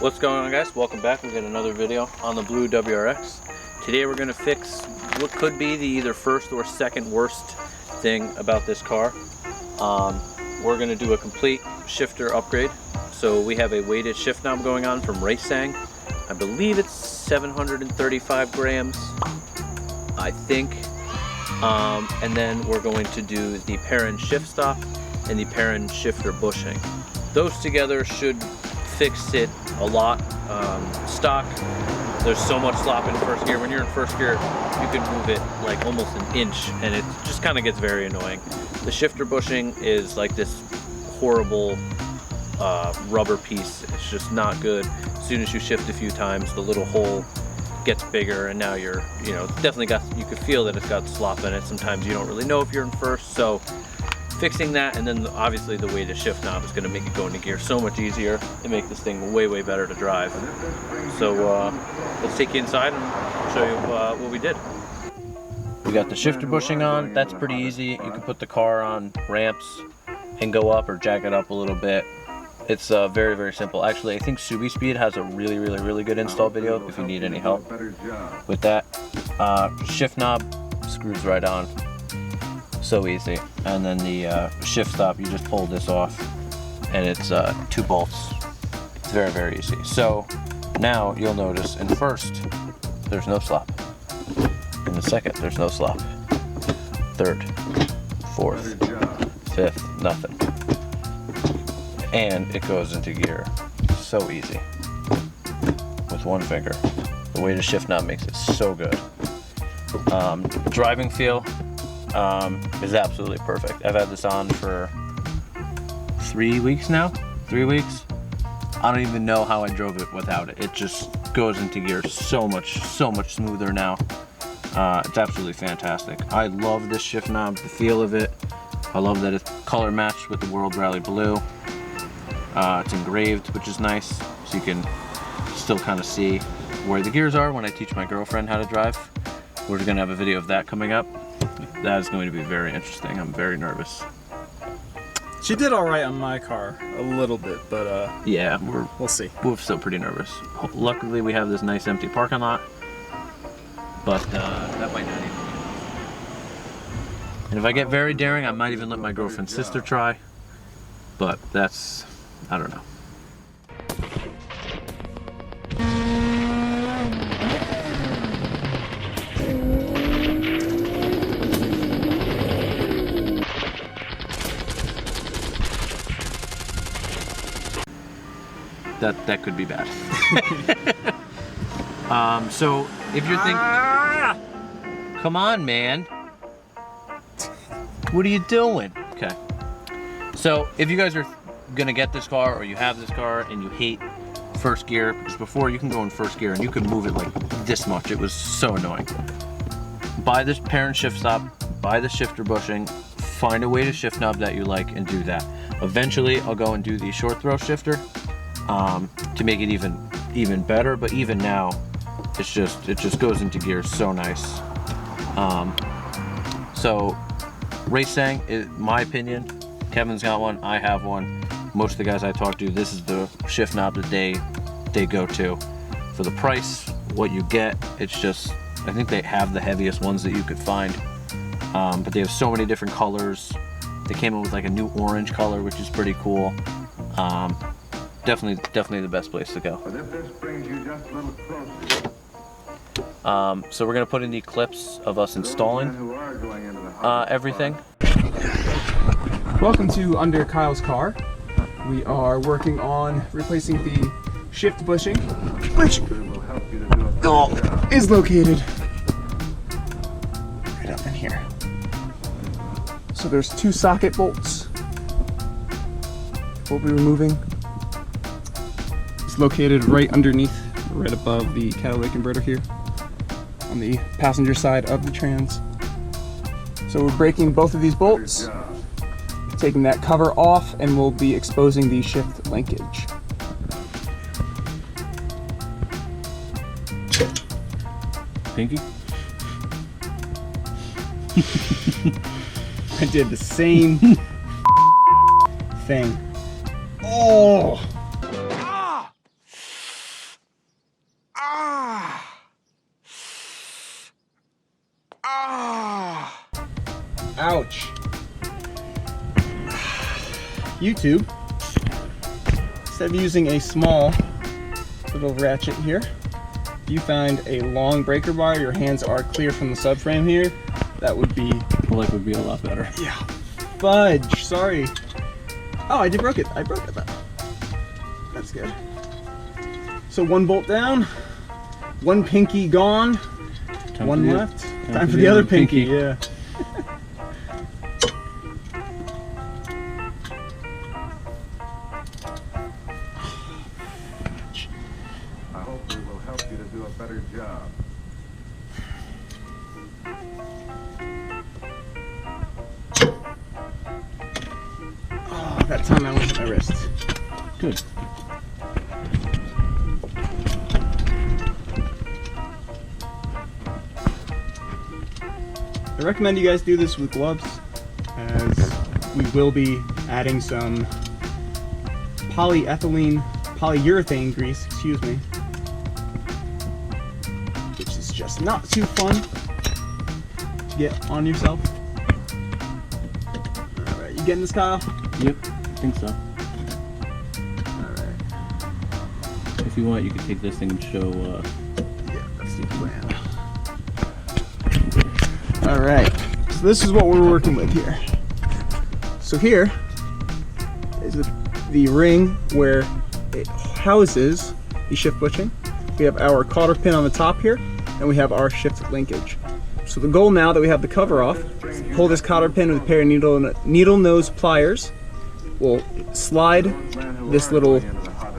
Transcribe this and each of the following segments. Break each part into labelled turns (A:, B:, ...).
A: What's going on, guys? Welcome back. We got another video on the blue WRX. Today we're going to fix what could be the either first or second worst thing about this car. We're going to do a complete shifter upgrade. So we have a weighted shift knob going on from Raceseng. I believe it's 735 grams, I think. And then we're going to do the Perrin shift stop and the Perrin shifter bushing. Those together should fix it a lot. Stock, there's so much slop in first gear. When you're in first gear, you can move it like almost an inch and it just kind of gets very annoying. The shifter bushing is like this horrible rubber piece. It's just not good. As soon as you shift a few times, the little hole gets bigger and now you're, definitely you could feel that it's got slop in it. Sometimes you don't really know if you're in first, so fixing that, and then obviously the weighted shift knob is going to make it go into gear so much easier and make this thing way better to drive. So let's take you inside and show you what we did. We got the shifter bushing on. That's pretty easy. You can put the car on ramps and go up or jack it up a little bit. It's very simple. Actually, I think Subaru has a really good install video if you need any help with that. Shift knob screws right on. So easy. And then the shift stop, you just pull this off and it's 2 bolts. It's very easy. So now you'll notice in first there's no slop, in the second there's no slop, third, fourth, fifth, nothing, and it goes into gear so easy with one finger. The weighted shift knob makes it so good. Driving feel is absolutely perfect. I've had this on for 3 weeks now. 3 weeks. I don't even know how I drove it without it. It just goes into gear so much smoother now. It's absolutely fantastic. I love this shift knob, the feel of it. I love that it's color matched with the World Rally Blue. It's engraved, which is nice, so you can still kind of see where the gears are when I teach my girlfriend how to drive. We're gonna have a video of that coming up. That is going to be very interesting. I'm very nervous.
B: She did all right on my car, a little bit, but
A: yeah,
B: we'll see.
A: We're still pretty nervous. Luckily, we have this nice empty parking lot, but that might not even be enough. And if I get very daring, I might even let my girlfriend's sister try, but that's, I don't know. That could be bad. So if you're thinking, come on, man, what are you doing? Okay. So if you guys are gonna get this car or you have this car and you hate first gear, because before you can go in first gear and you could move it like this much, it was so annoying. Buy this Perrin shift stop, buy the shifter bushing, find a way to shift knob that you like and do that. Eventually I'll go and do the short throw shifter to make it even better, but even now it just goes into gear so nice. So Raceseng, in my opinion, Kevin's got one, I have one. Most of the guys I talk to, this is the shift knob that they go to. For the price, what you get, it's just, I think they have the heaviest ones that you could find, but they have so many different colors. They came in with like a new orange color, which is pretty cool. Definitely the best place to go. So we're gonna put in the clips of us installing everything.
C: Welcome to Under Kyle's Car. We are working on replacing the shift bushing, which is located right up in here. So there's 2 socket bolts we'll be removing. It's located right underneath, right above the catalytic converter here on the passenger side of the trans. So we're breaking both of these bolts, taking that cover off, and we'll be exposing the shift linkage.
A: Pinky?
C: I did the same thing. Oh! YouTube, instead of using a small little ratchet here, if you find a long breaker bar, your hands are clear from the subframe here, that would be...
A: Well, that would be a lot better.
C: Yeah. Fudge, sorry. Oh, I broke it though. That's good. So one bolt down, one pinky gone, one left. Time for the other pinky, yeah.
D: I hope we will help you to do a better job.
C: Oh, that time I went to my wrist.
A: Good.
C: I recommend you guys do this with gloves, as we will be adding some polyurethane grease, which is just not too fun to get on yourself. Alright, you getting this, Kyle?
A: Yep, I think so.
C: Alright.
A: If you want, you can take this thing and show.
C: Yeah, that's the plan. Alright, so this is what we're working with here. So here is the ring where it houses the shift bushing. We have our cotter pin on the top here, and we have our shift linkage. So the goal now that we have the cover off, is to pull this cotter pin with a pair of needle nose pliers. We'll slide this little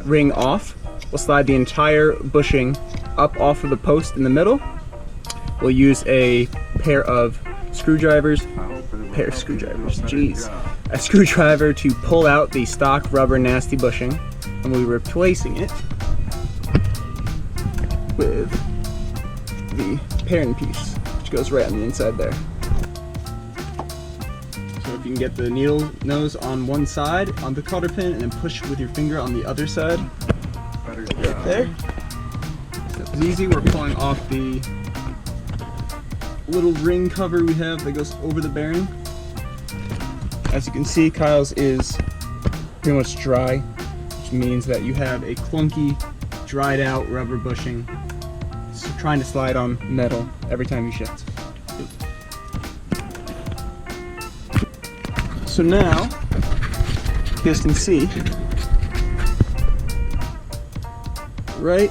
C: ring off. We'll slide the entire bushing up off of the post in the middle. We'll use a pair of screwdrivers, a screwdriver to pull out the stock rubber nasty bushing, and we'll be replacing it with the Perrin piece, which goes right on the inside there. So if you can get the needle nose on one side on the cotter pin and then push with your finger on the other side, right there. So it's easy. We're pulling off the little ring cover we have that goes over the bearing. As you can see, Kyle's is pretty much dry, which means that you have a clunky, dried out rubber bushing. So trying to slide on metal every time you shift. So now, you guys can see, right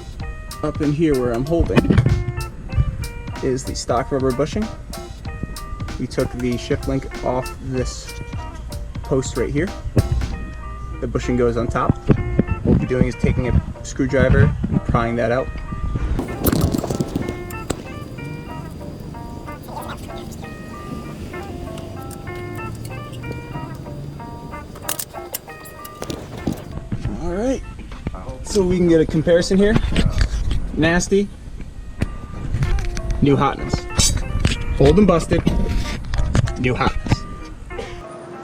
C: up in here where I'm holding is the stock rubber bushing. We took the shift link off this post right here. The bushing goes on top. What we'll be doing is taking a screwdriver and prying that out. Alright, so we can get a comparison here. Nasty, new hotness. Old and busted, new hotness.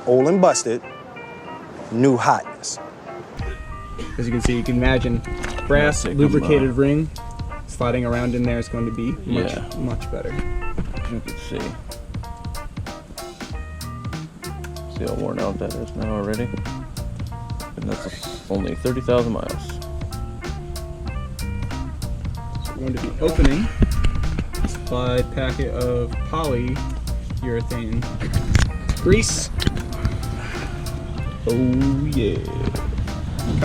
E: Old and busted, new hotness.
C: As you can see, you can imagine brass lubricated ring sliding around in there is going to be much better.
A: You can see. See how worn out that is now already? And that's only 30,000 miles.
C: So we're going to be opening a supplied packet of polyurethane grease. Oh yeah.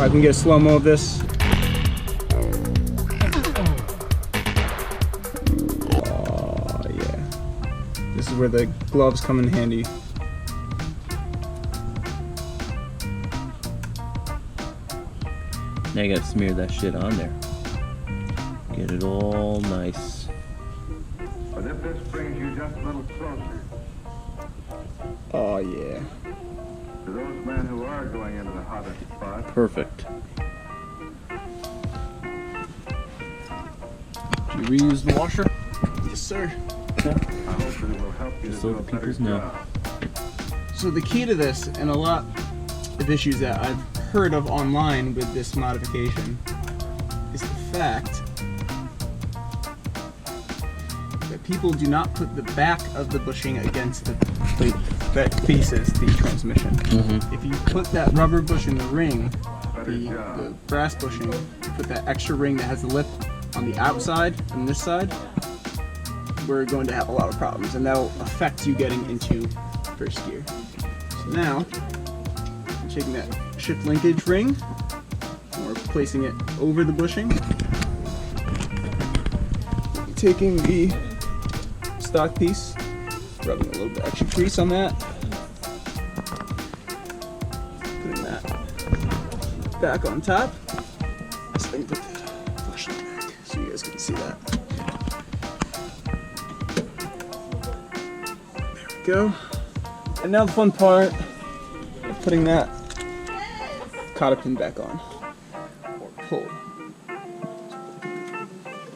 C: I can get a slow-mo of this. Oh yeah. This is where the gloves come in handy.
A: Now you gotta smear that shit on there. Get it all nice.
D: But if this brings you just a little closer
C: Oh yeah.
D: to those men who are going into the hottest spot,
A: Perfect. Did you reuse the washer?
C: Yes, sir.
D: I hope that it will help you to
A: Just so
D: do a
A: the
D: better
A: peoples know.
D: job.
C: So the key to this, and a lot of issues that I've heard of online with this modification, is the fact that people do not put the back of the bushing against the plate that faces the transmission. If you put that rubber bush in the ring, the brass bushing, put that extra ring that has the lip on the outside and this side, we're going to have a lot of problems, and that'll affect you getting into first gear. So now, I'm taking that shift linkage ring, and we're placing it over the bushing. Taking the stock piece, rubbing a little bit extra grease on that, putting that back on top. So let me put that flashlight back so you guys can see that. There we go. And now the fun part of putting that cotter pin back on, or pull.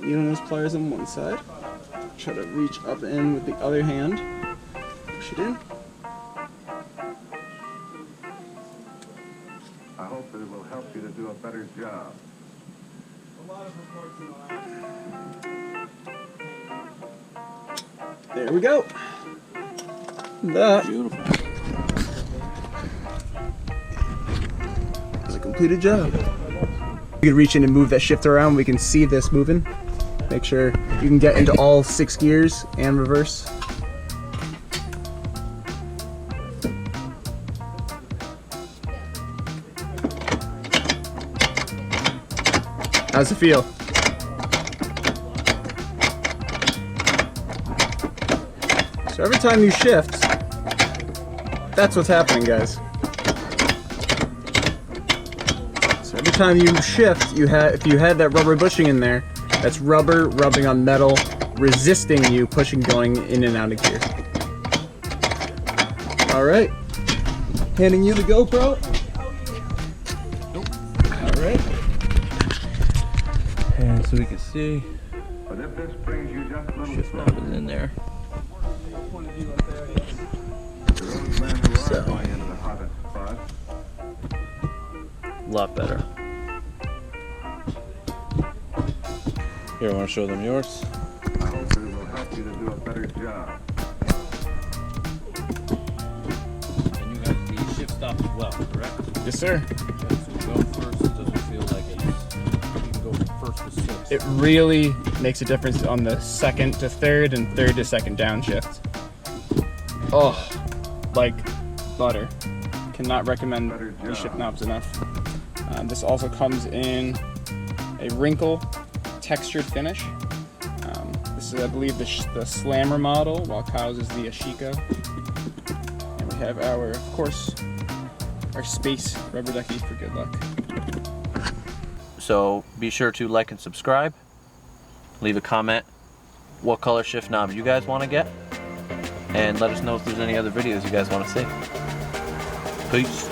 C: Needle nose pliers on one side. Try to reach up in with the other hand. Push it in.
D: I hope that it will help you to do a better job.
C: There we go. That is a completed job. You can reach in and move that shifter around. We can see this moving. Make sure you can get into all 6 gears and reverse. How's it feel? So every time you shift, that's what's happening, guys. So every time you shift, if you had that rubber bushing in there, that's rubber rubbing on metal, resisting you pushing going in and out of gear. All right, handing you the GoPro. All right.
A: And so we can see,
D: But if this brings you just a little
A: shift knob is in there.
D: to those men who are going into the hottest spot,
A: A lot better. Here, I want to show them yours.
D: I hope that it will help you to do a better job.
A: And you have the shift stop as well, correct?
C: Yes, sir.
A: So you go first, it doesn't feel like you can go from first to sixth.
C: It really makes a difference on the second to third and third to second downshift. Oh, like butter. Cannot recommend these shift knobs enough. This also comes in a wrinkle textured finish. This is, I believe, the Slammer model, while Kyle's is the Ashiko. And we have our, of course, our space rubber ducky for good luck.
A: So be sure to like and subscribe. Leave a comment what color shift knob you guys want to get. And let us know if there's any other videos you guys want to see. Peace.